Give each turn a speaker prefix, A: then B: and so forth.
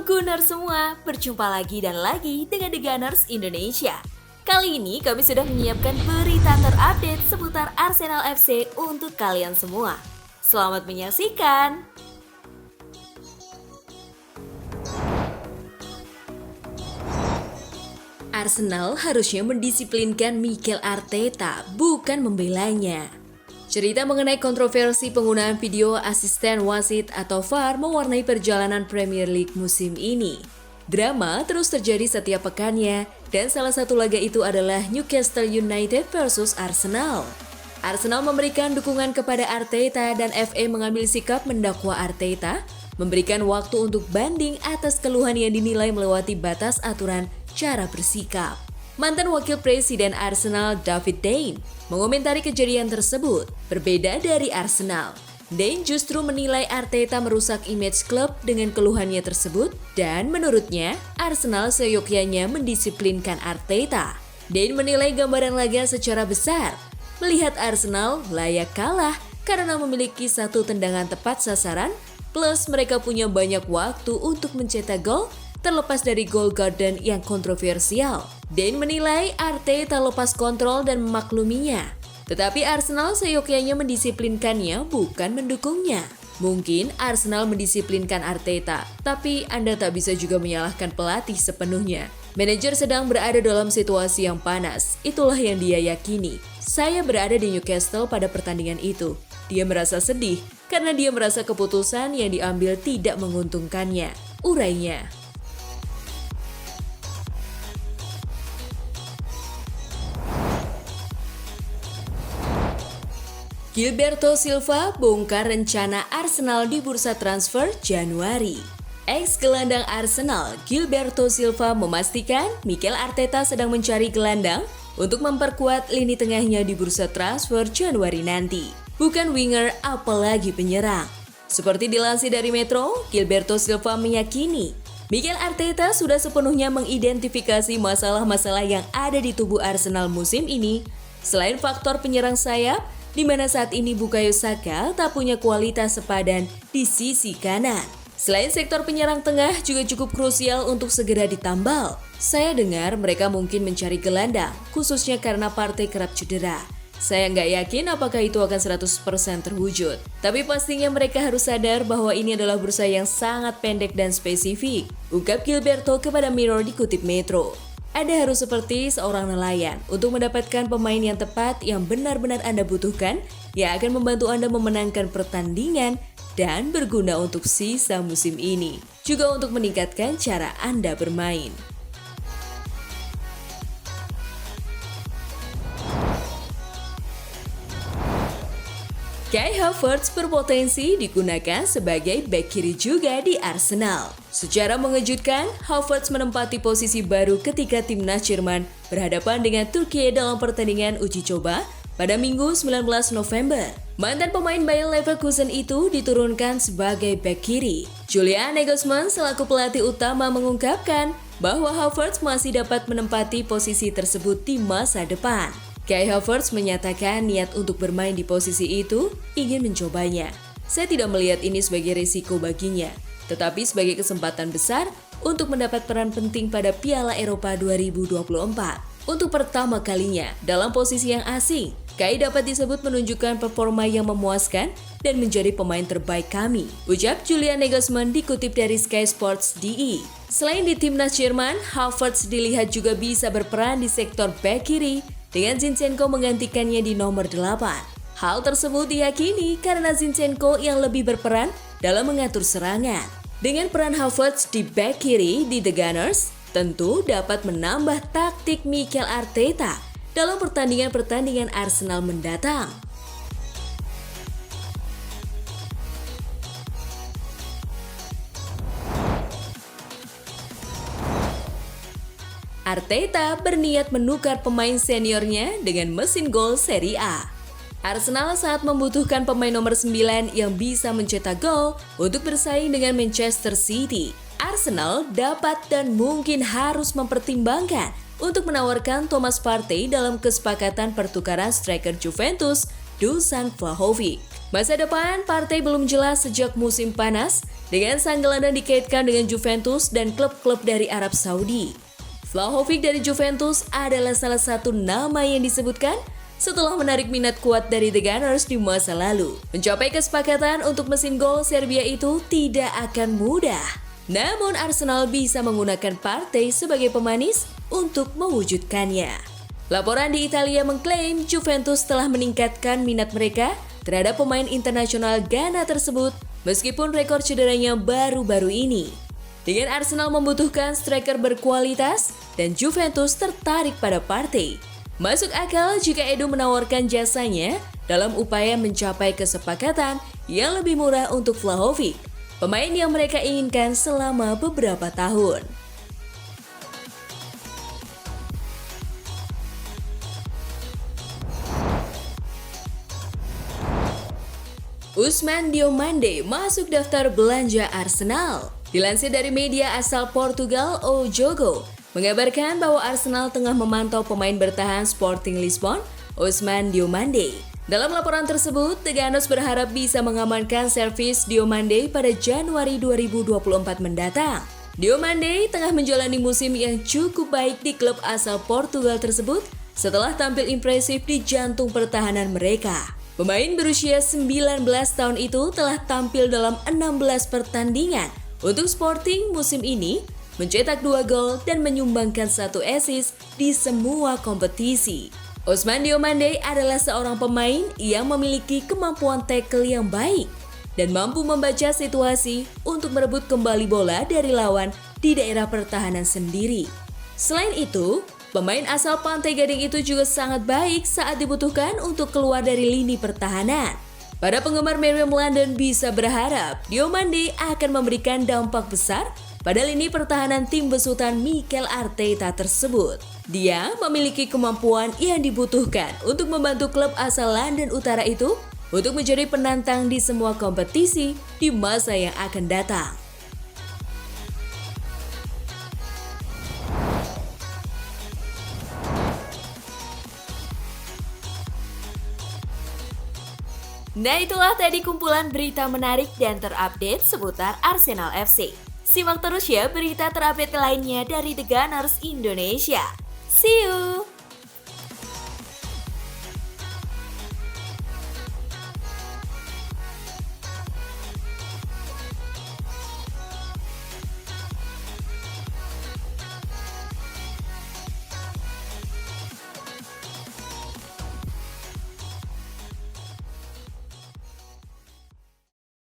A: Halo Gunners semua, berjumpa lagi dan lagi dengan The Gunners Indonesia. Kali ini kami sudah menyiapkan berita terupdate seputar Arsenal FC untuk kalian semua. Selamat menyaksikan! Arsenal harusnya mendisiplinkan Mikel Arteta, bukan membelanya. Cerita mengenai kontroversi penggunaan video asisten wasit atau VAR mewarnai perjalanan Premier League musim ini. Drama terus terjadi setiap pekannya, dan salah satu laga itu adalah Newcastle United versus Arsenal. Arsenal memberikan dukungan kepada Arteta dan FA mengambil sikap mendakwa Arteta, memberikan waktu untuk banding atas keluhan yang dinilai melewati batas aturan cara bersikap. Mantan wakil presiden Arsenal David Dane mengomentari kejadian tersebut. Berbeda dari Arsenal, Dane justru menilai Arteta merusak image klub dengan keluhannya tersebut dan menurutnya Arsenal seyogyanya mendisiplinkan Arteta. Dane menilai gambaran laga secara besar, melihat Arsenal layak kalah karena memiliki satu tendangan tepat sasaran plus mereka punya banyak waktu untuk mencetak gol terlepas dari gol Garden yang kontroversial. Dane menilai Arteta lepas kontrol dan memakluminya. Tetapi Arsenal seyogyanya mendisiplinkannya, bukan mendukungnya. Mungkin Arsenal mendisiplinkan Arteta, tapi Anda tak bisa juga menyalahkan pelatih sepenuhnya. Manajer sedang berada dalam situasi yang panas, itulah yang dia yakini. Saya berada di Newcastle pada pertandingan itu. Dia merasa sedih karena dia merasa keputusan yang diambil tidak menguntungkannya, urainya. Gilberto Silva bongkar rencana Arsenal di bursa transfer Januari. Ex-gelandang Arsenal, Gilberto Silva memastikan Mikel Arteta sedang mencari gelandang untuk memperkuat lini tengahnya di bursa transfer Januari nanti. Bukan winger, apalagi penyerang. Seperti dilansir dari Metro, Gilberto Silva meyakini Mikel Arteta sudah sepenuhnya mengidentifikasi masalah-masalah yang ada di tubuh Arsenal musim ini. Selain faktor penyerang sayap, di mana saat ini Bukayo Saka tak punya kualitas sepadan di sisi kanan. Selain sektor penyerang tengah juga cukup krusial untuk segera ditambal. Saya dengar mereka mungkin mencari gelandang, khususnya karena Partey kerap cedera. Saya nggak yakin apakah itu akan 100% terwujud. Tapi pastinya mereka harus sadar bahwa ini adalah bursa yang sangat pendek dan spesifik, ungkap Gilberto kepada Mirror dikutip Metro. Anda harus seperti seorang nelayan untuk mendapatkan pemain yang tepat yang benar-benar Anda butuhkan, yang akan membantu Anda memenangkan pertandingan dan berguna untuk sisa musim ini, juga untuk meningkatkan cara Anda bermain. Kai Havertz berpotensi digunakan sebagai bek kiri juga di Arsenal. Secara mengejutkan, Havertz menempati posisi baru ketika timnas Jerman berhadapan dengan Turki dalam pertandingan uji coba pada Minggu 19 November. Mantan pemain Bayer Leverkusen itu diturunkan sebagai bek kiri. Julian Nagelsmann selaku pelatih utama mengungkapkan bahwa Havertz masih dapat menempati posisi tersebut di masa depan. Kai Havertz menyatakan niat untuk bermain di posisi itu, ingin mencobanya. Saya tidak melihat ini sebagai risiko baginya, tetapi sebagai kesempatan besar untuk mendapat peran penting pada Piala Eropa 2024. Untuk pertama kalinya dalam posisi yang asing, Kai dapat disebut menunjukkan performa yang memuaskan dan menjadi pemain terbaik kami, ucap Julian Nagelsmann dikutip dari Sky Sports DE. Selain di timnas Jerman, Havertz dilihat juga bisa berperan di sektor bek kiri, dengan Zinchenko menggantikannya di nomor 8. Hal tersebut diyakini karena Zinchenko yang lebih berperan dalam mengatur serangan. Dengan peran Havertz di bek kiri di The Gunners, tentu dapat menambah taktik Mikel Arteta dalam pertandingan-pertandingan Arsenal mendatang. Arteta berniat menukar pemain seniornya dengan mesin gol Serie A. Arsenal saat membutuhkan pemain nomor 9 yang bisa mencetak gol untuk bersaing dengan Manchester City. Arsenal dapat dan mungkin harus mempertimbangkan untuk menawarkan Thomas Partey dalam kesepakatan pertukaran striker Juventus, Dusan Vlahovic. Masa depan Partey belum jelas sejak musim panas dengan sang gelandang dikaitkan dengan Juventus dan klub-klub dari Arab Saudi. Vlahovic dari Juventus adalah salah satu nama yang disebutkan setelah menarik minat kuat dari The Gunners di masa lalu. Mencapai kesepakatan untuk mesin gol Serbia itu tidak akan mudah. Namun Arsenal bisa menggunakan Partey sebagai pemanis untuk mewujudkannya. Laporan di Italia mengklaim Juventus telah meningkatkan minat mereka terhadap pemain internasional Ghana tersebut meskipun rekor cederanya baru-baru ini. Dengan Arsenal membutuhkan striker berkualitas dan Juventus tertarik pada Partey, masuk akal jika Edu menawarkan jasanya dalam upaya mencapai kesepakatan yang lebih murah untuk Vlahovic, pemain yang mereka inginkan selama beberapa tahun. Ousmane Diomande masuk daftar belanja Arsenal. Dilansir dari media asal Portugal O Jogo, mengabarkan bahwa Arsenal tengah memantau pemain bertahan Sporting Lisbon, Ousmane Diomande. Dalam laporan tersebut, The Gunners berharap bisa mengamankan servis Diomande pada Januari 2024 mendatang. Diomande tengah menjalani musim yang cukup baik di klub asal Portugal tersebut setelah tampil impresif di jantung pertahanan mereka. Pemain berusia 19 tahun itu telah tampil dalam 16 pertandingan untuk Sporting musim ini, mencetak 2 gol dan menyumbangkan 1 assist di semua kompetisi. Ousmane Diomande adalah seorang pemain yang memiliki kemampuan tackle yang baik dan mampu membaca situasi untuk merebut kembali bola dari lawan di daerah pertahanan sendiri. Selain itu, pemain asal Pantai Gading itu juga sangat baik saat dibutuhkan untuk keluar dari lini pertahanan. Para penggemar Meriam London bisa berharap Diomande akan memberikan dampak besar pada lini pertahanan tim besutan Mikel Arteta tersebut. Dia memiliki kemampuan yang dibutuhkan untuk membantu klub asal London Utara itu untuk menjadi penantang di semua kompetisi di masa yang akan datang. Nah, itulah tadi kumpulan berita menarik dan terupdate seputar Arsenal FC. Simak terus ya berita terupdate lainnya dari The Gunners Indonesia. See you!